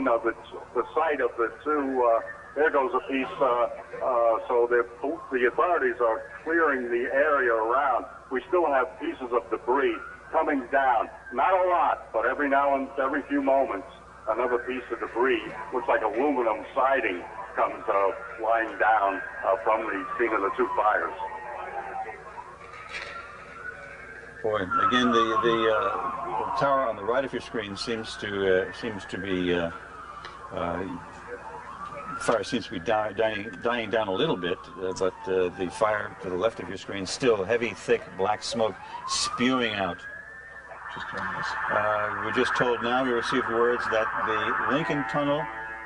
scene of the site of the two. There goes a piece. So the authorities are clearing the area around. We still have pieces of debris coming down. Not a lot, but every few moments, another piece of debris, looks like aluminum siding, comes flying down from the scene of the two fires. Boy, again, the tower on the right of your screen seems to be fire seems to be dying down a little bit, but the fire to the left of your screen still heavy, thick, black smoke spewing out. We're just told now, we received words that the Lincoln Tunnel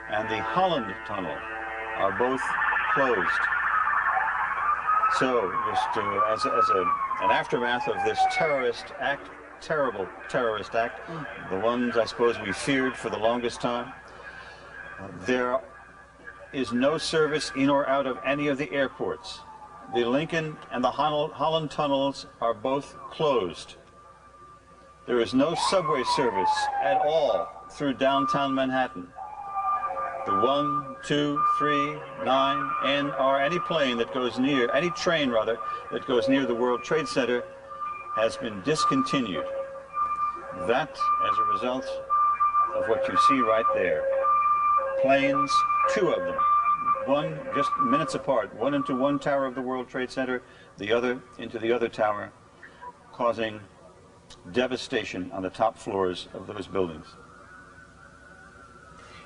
and the Holland Tunnel are both closed. So, just as an aftermath of this terrorist act, terrible terrorist act, the ones I suppose we feared for the longest time, there is no service in or out of any of the airports. The Lincoln and the Holland tunnels are both closed. There is no subway service at all through downtown Manhattan. The 1, 2, 3, 9, N, or any plane that goes near, any train rather, that goes near the World Trade Center has been discontinued. That as a result of what you see right there. Planes, two of them, one just minutes apart, one into one tower of the World Trade Center, the other into the other tower, causing devastation on the top floors of those buildings.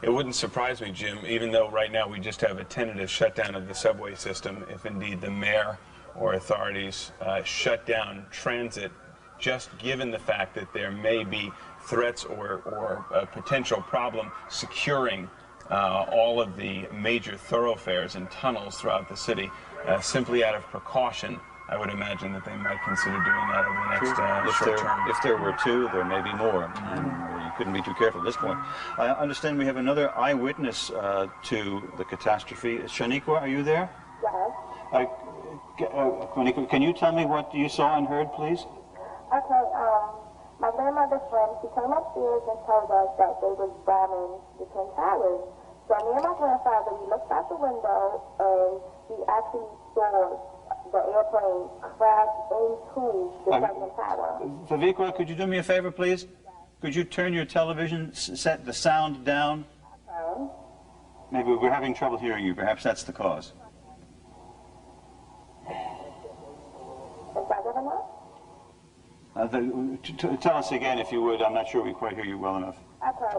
It wouldn't surprise me, Jim, even though right now we just have a tentative shutdown of the subway system, if indeed the mayor or authorities shut down transit, just given the fact that there may be threats or a potential problem securing all of the major thoroughfares and tunnels throughout the city, simply out of precaution. I would imagine that they might consider doing that over the next short term. If there were two, there may be more. You couldn't be too careful at this point. I understand we have another eyewitness to the catastrophe. Shaniqua, are you there? Yes. Can you tell me what you saw and heard, please? Okay, my grandmother's friend, she came upstairs and told us that they was bombing the Twin Towers. So me and my grandfather, we looked out the window and we actually saw the airplane crash into the second tower. Vivequa, could you do me a favor, please? Could you turn your television, set the sound down? Okay. Maybe we're having trouble hearing you. Perhaps that's the cause. Is that good enough? Tell us again, if you would. I'm not sure we quite hear you well enough. Okay,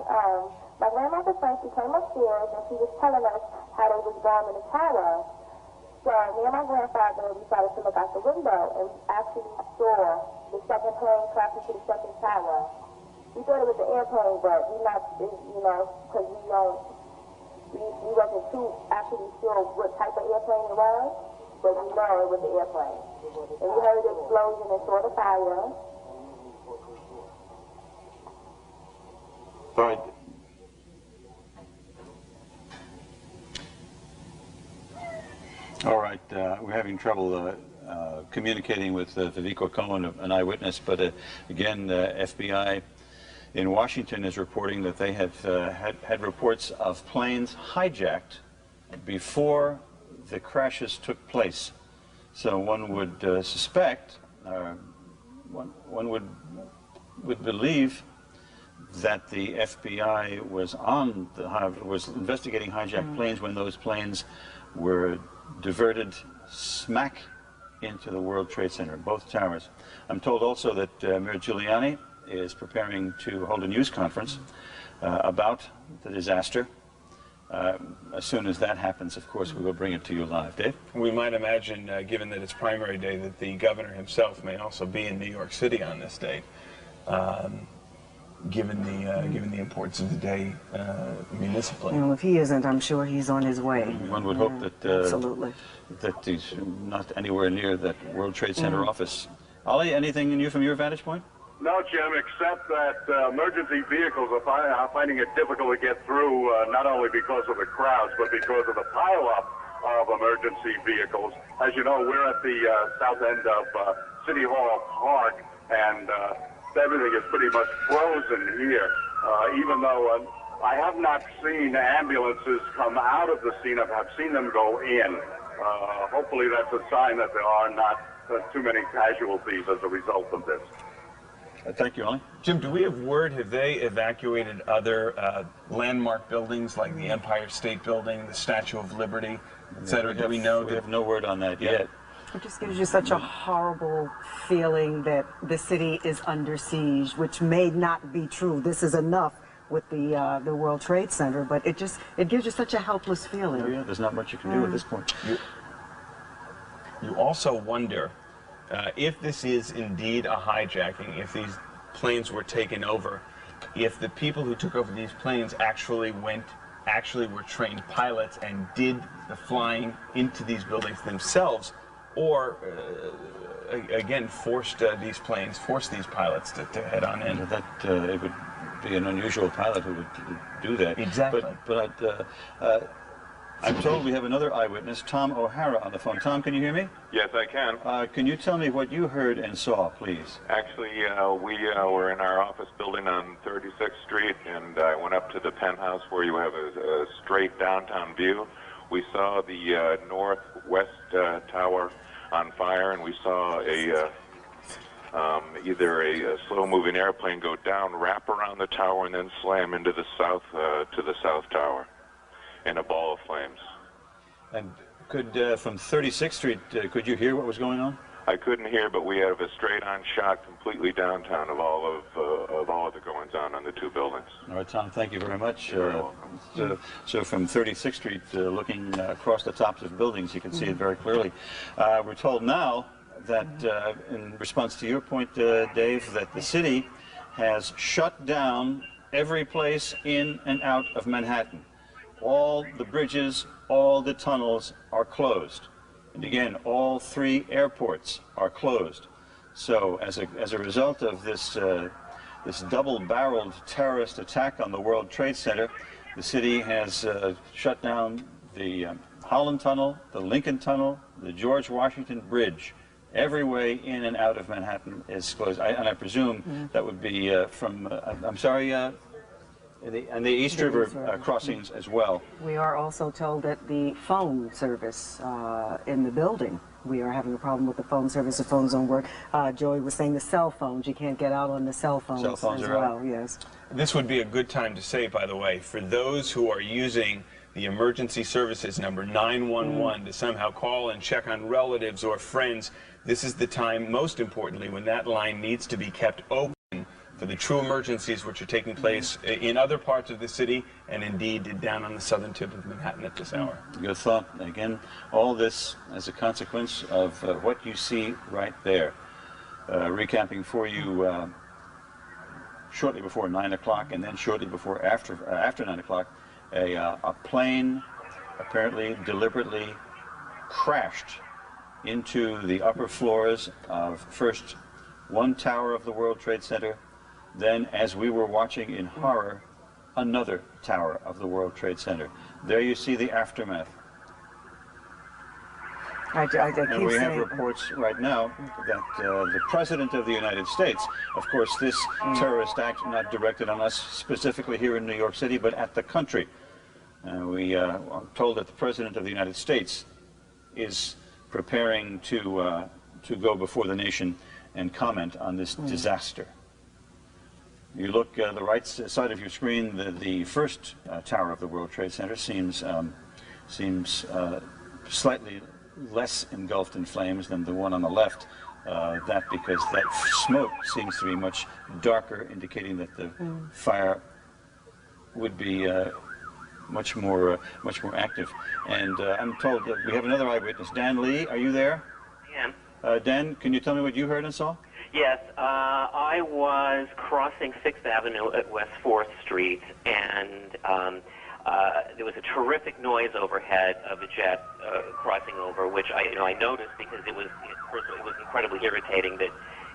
my grandmother's friend, she came upstairs and she was telling us how they was bombing the tower. So me and my grandfather decided to look out the window and actually saw the second plane crash into the second tower. We thought it was an airplane, but we not, you know, because we wasn't too actually sure what type of airplane it was, but we know it was an airplane. And we heard the explosion and saw the fire. All right. All right, we're having trouble communicating with Vivequa Cohen, an eyewitness, but again, FBI in Washington is reporting that they have had reports of planes hijacked before the crashes took place. So one would suspect, one would believe that the FBI was investigating hijacked planes when those planes were diverted smack into the World Trade Center, both towers. I'm told also that Mayor Giuliani is preparing to hold a news conference about the disaster. As soon as that happens, of course, we will bring it to you live. Dave? We might imagine, given that it's primary day, that the governor himself may also be in New York City on this date. Given the importance of the day municipally. Well, if he isn't, I'm sure he's on his way. One would hope that absolutely that he's not anywhere near that World Trade Center office. Ollie, anything new from your vantage point? No, Jim, except that emergency vehicles are finding it difficult to get through, not only because of the crowds, but because of the pileup of emergency vehicles. As you know, we're at the south end of City Hall Park, and everything is pretty much frozen here, even though I have not seen ambulances come out of the scene. I've seen them go in. Hopefully that's a sign that there are not too many casualties as a result of this. Thank you, Ollie. Jim, do we have word, have they evacuated other landmark buildings like the Empire State Building, the Statue of Liberty, etc.? Do we know? We have no word on that yet. It just gives you such a horrible feeling that the city is under siege, which may not be true. This is enough with the World Trade Center, but it gives you such a helpless feeling. Oh, yeah, there's not much you can do at this point. You also wonder if this is indeed a hijacking, if these planes were taken over, if the people who took over these planes actually were trained pilots and did the flying into these buildings themselves, or again forced these pilots to head on in. That it would be an unusual pilot who would do that. Exactly. But I'm told we have another eyewitness, Tom O Hara, on the phone. Tom, can you hear me? Yes, I can. Can you tell me what you heard and saw, please? Actually, we were in our office building on 36th Street, and I went up to the penthouse where you have a straight downtown view. We saw the northwest tower on fire, and we saw either a slow-moving airplane go down, wrap around the tower, and then slam into the south tower in a ball of flames. And could, from 36th Street, could you hear what was going on? I couldn't hear, but we have a straight-on shot completely downtown of all of the goings-on the two buildings. All right, Tom, thank you very much. You're welcome. So from 36th Street, looking across the tops of buildings, you can see it very clearly. We're told now that, in response to your point, Dave, that the city has shut down every place in and out of Manhattan. All the bridges, all the tunnels are closed. And again, all three airports are closed. So as a result of this this double-barreled terrorist attack on the World Trade Center, the city has shut down the Holland Tunnel, the Lincoln Tunnel, the George Washington Bridge. Every way in and out of Manhattan is closed. And I presume that would be from, I'm sorry, and the East River crossings as well. We are also told that the phone service in the building, we are having a problem with the phone service. The phones don't work. Joey was saying the cell phones, you can't get out on the cell phones as well. Yes. This would be a good time to say, by the way, for those who are using the emergency services number 911 to somehow call and check on relatives or friends, this is the time, most importantly, when that line needs to be kept open for the true emergencies which are taking place in other parts of the city and indeed down on the southern tip of Manhattan at this hour. Good thought. Again, all this as a consequence of what you see right there. Recapping for you shortly before 9 o'clock and then shortly before after 9 o'clock, a plane apparently deliberately crashed into the upper floors of first one tower of the World Trade Center, then, as we were watching in horror, another tower of the World Trade Center. There you see the aftermath. And we have reports right now that the President of the United States, of course this terrorist act not directed on us specifically here in New York City, but at the country. We are told that the President of the United States is preparing to go before the nation and comment on this disaster. You look the right side of your screen, the first tower of the World Trade Center seems slightly less engulfed in flames than the one on the left. That because that smoke seems to be much darker, indicating that the fire would be much more active. And I'm told that we have another eyewitness, Dan Leigh. Are you there? I am. Dan, can you tell me what you heard and saw? Yes, I was crossing 6th Avenue at West 4th Street, and there was a terrific noise overhead of a jet crossing over, which I noticed because it was incredibly irritating that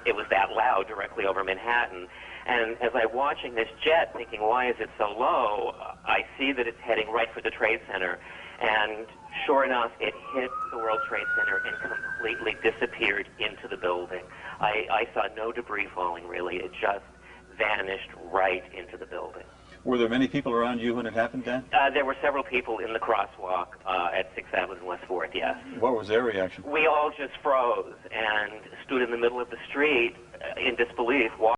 it was that loud directly over Manhattan. And as I'm watching this jet, thinking, why is it so low, I see that it's heading right for the Trade Center. And sure enough, it hit the World Trade Center and completely disappeared into the building. I saw no debris falling, really. It just vanished right into the building. Were there many people around you when it happened, Dan? There were several people in the crosswalk at 6th Avenue and West 4th, yes. What was their reaction? We all just froze and stood in the middle of the street in disbelief,